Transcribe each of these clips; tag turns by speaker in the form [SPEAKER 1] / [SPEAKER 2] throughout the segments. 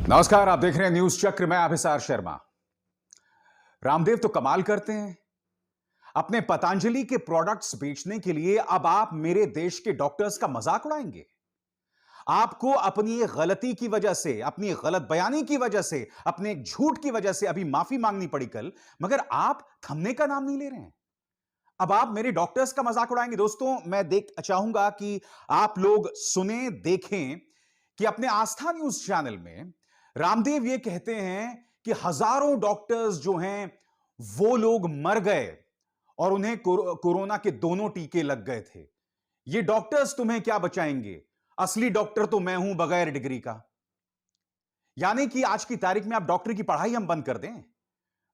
[SPEAKER 1] नमस्कार, आप देख रहे हैं न्यूज चक्र में अभिसार शर्मा। रामदेव तो कमाल करते हैं। अपने पतंजलि के प्रोडक्ट्स बेचने के लिए अब आप मेरे देश के डॉक्टर्स का मजाक उड़ाएंगे। आपको अपनी गलती की वजह से, अपनी गलत बयानी की वजह से, अपने एक झूठ की वजह से अभी माफी मांगनी पड़ी कल, मगर आप थमने का नाम नहीं ले रहे हैं। अब आप मेरे डॉक्टर्स का मजाक उड़ाएंगे। दोस्तों, मैं चाहूंगा कि आप लोग सुने, देखें कि अपने आस्था न्यूज चैनल में रामदेव ये कहते हैं कि हजारों डॉक्टर्स जो हैं वो लोग मर गए और उन्हें कोरोना के दोनों टीके लग गए थे। ये डॉक्टर्स तुम्हें क्या बचाएंगे? असली डॉक्टर तो मैं हूं बगैर डिग्री का। यानी कि आज की तारीख में आप डॉक्टर की पढ़ाई हम बंद कर दें,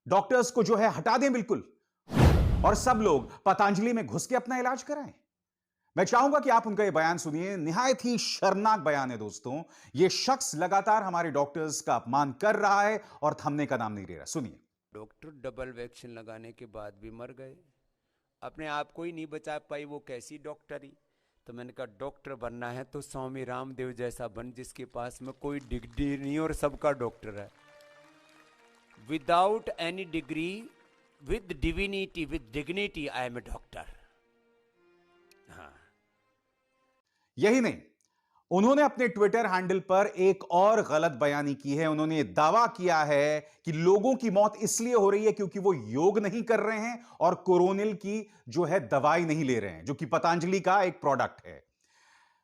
[SPEAKER 1] डॉक्टर्स को जो है हटा दें बिल्कुल, और सब लोग पतंजलि में घुस के अपना इलाज कराएं। मैं चाहूंगा कि आप उनका यह बयान सुनिए। निहायत ही शर्मनाक बयान है दोस्तों। यह शख्स लगातार हमारे डॉक्टर्स का अपमान कर रहा है और थमने का नाम नहीं ले रहा। सुनिए।
[SPEAKER 2] डॉक्टर डबल वैक्सीन लगाने के बाद भी मर गए, अपने आप को ही नहीं बचा पाई, वो कैसी डॉक्टरी। तो मैंने कहा डॉक्टर बनना है तो स्वामी रामदेव जैसा बन, जिसके पास में कोई डिग्री नहीं और सबका डॉक्टर है। Without any degree, with divinity, with dignity, I am a doctor. हाँ,
[SPEAKER 1] यही नहीं, उन्होंने अपने ट्विटर हैंडल पर एक और गलत बयानी की है। उन्होंने दावा किया है कि लोगों की मौत इसलिए हो रही है क्योंकि वो योग नहीं कर रहे हैं और कोरोनिल की जो है दवाई नहीं ले रहे हैं, जो कि पतंजलि का एक प्रोडक्ट है।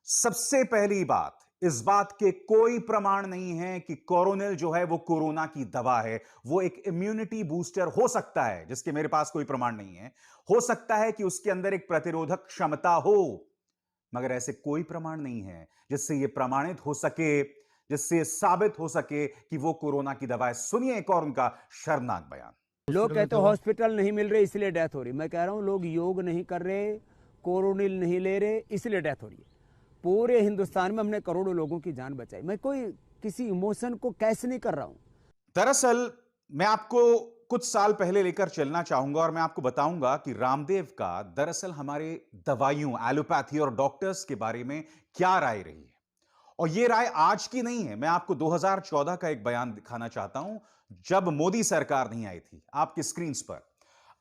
[SPEAKER 1] सबसे पहली बात, इस बात के कोई प्रमाण नहीं है कि कोरोनिल जो है वो कोरोना की दवा है। वो एक इम्यूनिटी बूस्टर हो सकता है, जिसके मेरे पास कोई प्रमाण नहीं है। हो सकता है कि उसके अंदर एक प्रतिरोधक क्षमता हो, मगर ऐसे कोई प्रमाण नहीं है जिससे यह प्रमाणित हो सके, जिससे साबित हो सके कि वो कोरोना की दवा है। सुनिए एक और उनका शर्मनाक बयान।
[SPEAKER 2] लोग कहते हैं हॉस्पिटल नहीं मिल रहे इसलिए डेथ हो रही। मैं कह रहा हूं लोग योग नहीं कर रहे, कोरोनिल नहीं ले रहे, इसलिए डेथ हो रही है। पूरे हिंदुस्तान में हमने करोड़ों लोगों की जान बचाई। मैं कोई किसी इमोशन को कैसे नहीं कर रहा हूं।
[SPEAKER 1] दरअसल मैं आपको कुछ साल पहले लेकर चलना चाहूंगा और मैं आपको बताऊंगा कि रामदेव का दरअसल हमारे दवाइयों, एलोपैथी और डॉक्टर्स के बारे में क्या राय रही है। और यह राय आज की नहीं है। मैं आपको 2014 का एक बयान दिखाना चाहता हूं, जब मोदी सरकार नहीं आई थी, आपकी स्क्रीन पर।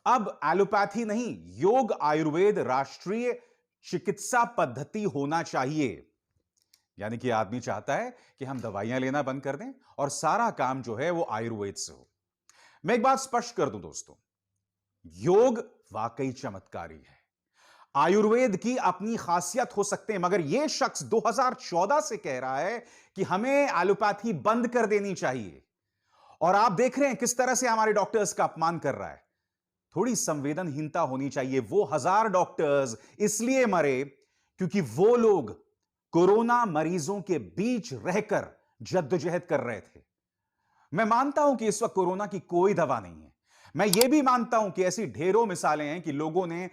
[SPEAKER 1] अब एलोपैथी नहीं, योग आयुर्वेद राष्ट्रीय चिकित्सा पद्धति होना चाहिए। यानी कि आदमी चाहता है कि हम दवाइयां लेना बंद कर दें और सारा काम जो है वो आयुर्वेद से हो। मैं एक बात स्पष्ट कर दूं दोस्तों, योग वाकई चमत्कारी है, आयुर्वेद की अपनी खासियत हो सकते हैं, मगर यह शख्स 2014 से कह रहा है कि हमें एलोपैथी बंद कर देनी चाहिए। और आप देख रहे हैं किस तरह से हमारे डॉक्टर्स का अपमान कर रहा है। थोड़ी संवेदनहीनता होनी चाहिए। वो 1000 डॉक्टर्स इसलिए मरे क्योंकि वो लोग कोरोना मरीजों के बीच रहकर जद्दोजहद कर रहे थे। मैं मानता हूं कि इस वक्त कोरोना की कोई दवा नहीं है। मैं यह भी मानता हूं कि ऐसी ढेरों मिसालें हैं कि लोगों ने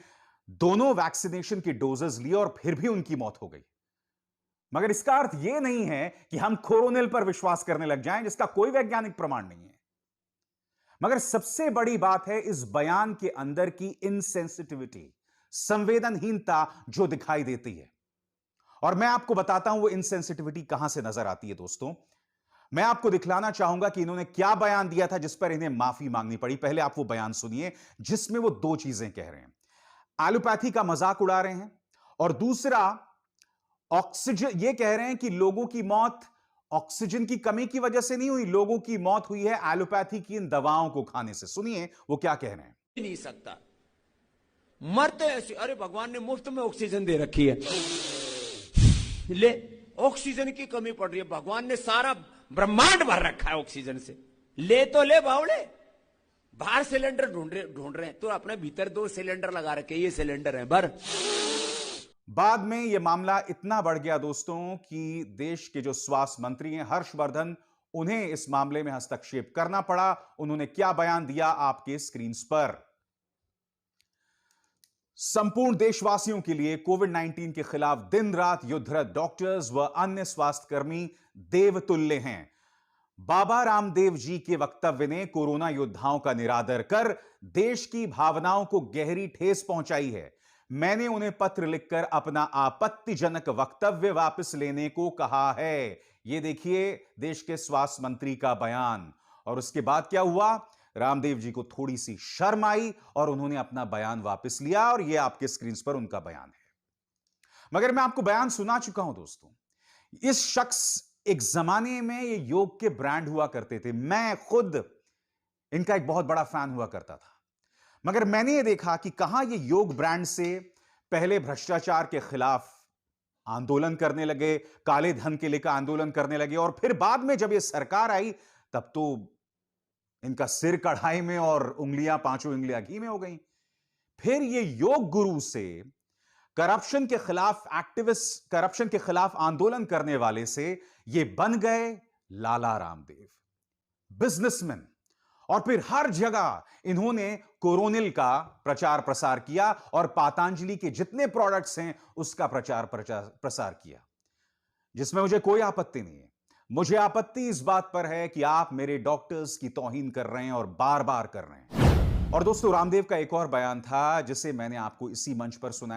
[SPEAKER 1] दोनों वैक्सीनेशन की डोजेस लिए और फिर भी उनकी मौत हो गई। मगर इसका अर्थ यह नहीं है कि हम कोरोनिल पर विश्वास करने लग जाएं, जिसका कोई वैज्ञानिक प्रमाण नहीं है। मगर सबसे बड़ी बात है इस बयान के अंदर की इनसेंसिटिविटी, संवेदनहीनता जो दिखाई देती है। और मैं आपको बताता हूं वो इनसेंसिटिविटी कहां से नजर आती है दोस्तों। मैं आपको दिखलाना चाहूंगा कि इन्होंने क्या बयान दिया था जिस पर इन्हें माफी मांगनी पड़ी। पहले आप वो बयान सुनिए जिसमें वो दो चीजें कह रहे हैं। एलोपैथी का मजाक उड़ा रहे हैं और दूसरा ऑक्सीजन, ये कह रहे हैं कि लोगों की मौत ऑक्सीजन की कमी की वजह से नहीं हुई, लोगों की मौत हुई है एलोपैथी की इन दवाओं को खाने से। सुनिए वो क्या कह रहे हैं।
[SPEAKER 2] नहीं सकता, मरते ऐसे। अरे भगवान ने मुफ्त में ऑक्सीजन दे रखी है, ले ऑक्सीजन की कमी पड़ रही है। भगवान ने सारा ब्रह्मांड भर रखा है ऑक्सीजन से, ले तो ले बावड़े। बाहर सिलेंडर ढूंढ रहे हैं तो अपने भीतर 2 सिलेंडर लगा रखे, ये सिलेंडर है भर।
[SPEAKER 1] बाद में यह मामला इतना बढ़ गया दोस्तों कि देश के जो स्वास्थ्य मंत्री हैं हर्षवर्धन, उन्हें इस मामले में हस्तक्षेप करना पड़ा। उन्होंने क्या बयान दिया आपके स्क्रीन पर। संपूर्ण देशवासियों के लिए कोविड-19 के खिलाफ दिन रात युद्धरत डॉक्टर्स व अन्य स्वास्थ्यकर्मी देवतुल्य हैं। बाबा रामदेव जी के वक्तव्य ने कोरोना योद्धाओं का निरादर कर देश की भावनाओं को गहरी ठेस पहुंचाई है। मैंने उन्हें पत्र लिखकर अपना आपत्तिजनक वक्तव्य वापस लेने को कहा है। ये देखिए देश के स्वास्थ्य मंत्री का बयान। और उसके बाद क्या हुआ? रामदेव जी को थोड़ी सी शर्म आई और उन्होंने अपना बयान वापस लिया, और ये आपके स्क्रीन पर उनका बयान है। मगर मैं आपको बयान सुना चुका हूं दोस्तों। इस शख्स एक जमाने में ये योग के ब्रांड हुआ करते थे। मैं खुद इनका एक बहुत बड़ा फैन हुआ करता था। मगर मैंने ये देखा कि कहां ये योग ब्रांड से पहले भ्रष्टाचार के खिलाफ आंदोलन करने लगे, काले धन के लेकर आंदोलन करने लगे, और फिर बाद में जब ये सरकार आई तब तो इनका सिर कढ़ाई में और उंगलियां, पांचों उंगलियां घी में हो गई। फिर ये योग गुरु से करप्शन के खिलाफ एक्टिविस्ट, करप्शन के खिलाफ आंदोलन करने वाले से ये बन गए लाला रामदेव, बिजनेसमैन। और फिर हर जगह इन्होंने कोरोनिल का प्रचार प्रसार किया और पातंजलि के जितने प्रोडक्ट्स हैं उसका प्रसार किया, जिसमें मुझे कोई आपत्ति नहीं है। मुझे आपत्ति इस बात पर है कि आप मेरे डॉक्टर्स की तौहीन कर रहे हैं और बार बार कर रहे हैं। और दोस्तों, रामदेव का एक और बयान था जिसे मैंने आपको इसी मंच पर सुनाया।